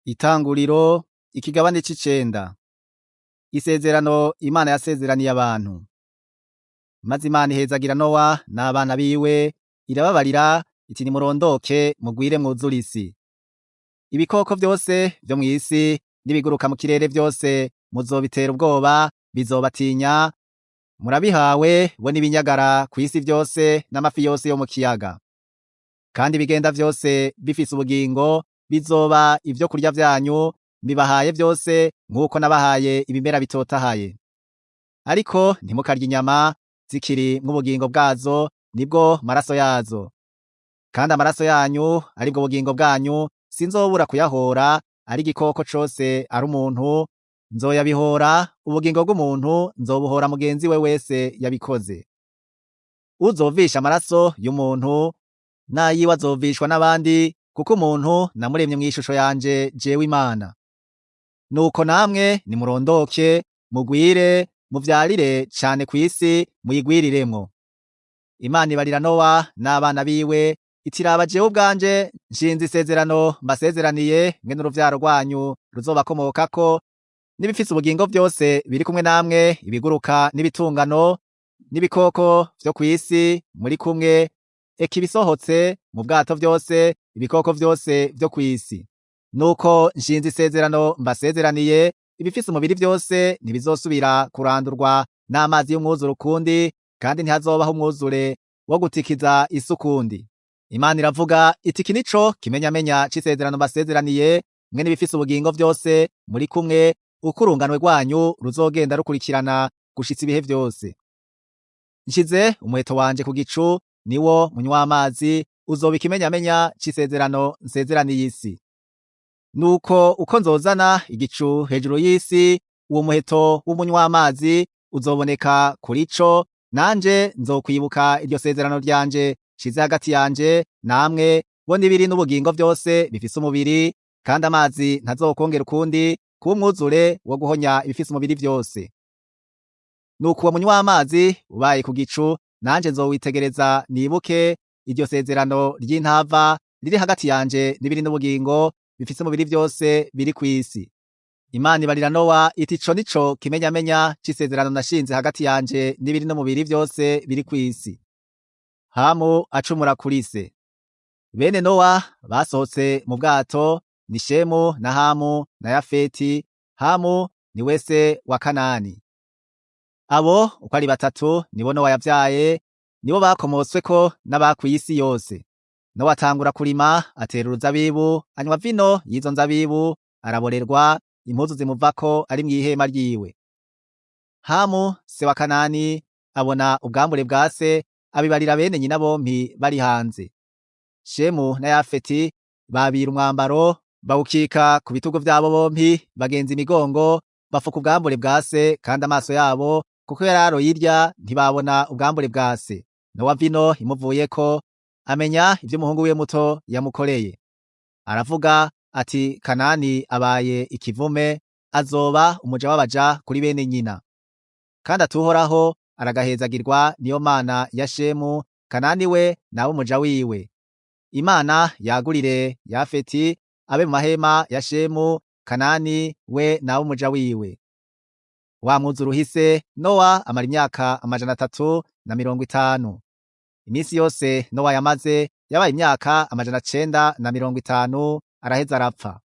Itanguriro ikigabane c'icenda. Isezerano Imana yasezeraniye abantu. Maze Imana ihezagira Nowa n'abana biwe, irababarira iti nimurondoke mugwire mwuzure isi. Ibikoko vyose vyo mw'isi n'ibiguruka mu kirere vyose muzobitera ubwoba, bizobatinya, murabihawe bo n'ibinyagara kw'isi vyose n'amafi yose yo mu kiyaga. Kandi ibigenda vyose bifise ubugingo bizoba ivyo kurya vyanyu, mbibahaye vyose nk'uko nabahaye ibimera bitotahaye. Ariko ntimukarye inyama zikiri mw'ubugingo bwazo, nibwo maraso yazo. Kandi amaraso yanyu aribwo bugingo bwanyu sinzobura kuyahora, ari igikoko cose ari umuntu, nzoyabihora, ubugingo bw'umuntu nzobuhora mugenzi we wese yabikoze. Uzovisha amaraso y'umuntu, nayiwe azovishwa n'abandi, kuko umuntu namuremye mw'ishusho yanje jewe Imana. Nuko namwe nimurondoke, mugwire, muvyarire cane kw'isi, muyigwiriremwo. Imana ibarira Nowa n'abana biwe, iti raba jewe ubwanje nshinze isezerano mbasezeraniye, mwe n'uruvyaro rwanyu ruzobakomokako, n'ibifise ubugingo vyose biri kumwe namwe, ibiguruka n'ibitungano, n'ibikoko vyo kw'isi muri kumwe, eka ibisohotse mu bwato vyose, ibikoko vyose vyo kw'isi. Nuko nshinze isezerano mbasezeraniye, ibifise umubiri vyose ntibizosubira kurandurwa n'amazi y'umwuzure ukundi, kandi ntihazobaho umwuzure wo gutikiza isi ukundi. Imana iravuga iti iki nico kimenyamenya c'isezerano mbasezeraniye, mwe n'ibifise ubugingo vyose muri kumwe, uko urunganwe rwanyu ruzogenda rukurikirana gushitsa ibihe vyose. Nshize umuheto wanje ku gicu, niwo munywa amazi, uzoba ikimenyamenya c'isezerano nsezeraniye isi. Nuko uko nzozana igicu hejuru y'isi, uwo muheto w'umunywa amazi uzoboneka kuri co, nanje nzokwibuka iryo sezerano ryanje nshize hagati yanje namwe, bo n'ibiri n'ubugingo vyose bifise umubiri, kandi amazi ntazokongera ukundi kuba umwuzure wo guhonya ibifise umubiri vyose. Nuko uwo munywa amazi ubaye ku gicu, nanje nzowitegereza nibuke iryo sezerano ry'intava riri hagati yanje n'ibiri n'ubugingo bifise umubiri vyose biri kw'isi. Imana ibarira Nowa iti ico nico kimenyamenya c'isezerano nashinze hagati yanje n'ibiri n'umubiri vyose biri kw'isi. Hamu acumura kuri se. Bene Nowa basohotse mu bwato ni Shemu na Hamu na Yafeti. Hamu ni we se wa Kanani. Abo uko ari batatu nibo Nowa yavyaye, nibo bakomotsweko n'aba kw'isi yose. Nowa atangura kurima, atera uruzabibu, anywa vino y'izo nzabibu, araborerwa, impuzu zimuvako ari mw'ihema ryiwe. Hamu se wa Kanani abona ubwambure bwa se, abibarira bene nyina bompi bari hanze. Shemu na Yafeti babira umwambaro, bawukika ku bitugu vyabo bompi, bagenza imigongo, bafuka ubwambure bwa se, kandi amaso yabo kuko yari aroyirya ntibabona ubwambure bwa se. Nowa vino imuvuyeko, amenya ivyo umuhungu wiwe muto yamukoreye. Aravuga ati Kanani abaye ikivume, azoba umuja w'abaja kuri bene nyina. Kandi atuhoraho aragahezagirwa niyo Mana ya Shemu, Kanani we nabe umuja wiwe. Imana yagurire Yafeti abe mu mahema ya Shemu, Kanani we nabe umuja wiwe. Wa mwuzure uhise, Nowa amara imyaka 350. Imisi yose Nowa yamaze yabaye imyaka 950, araheza arapfa.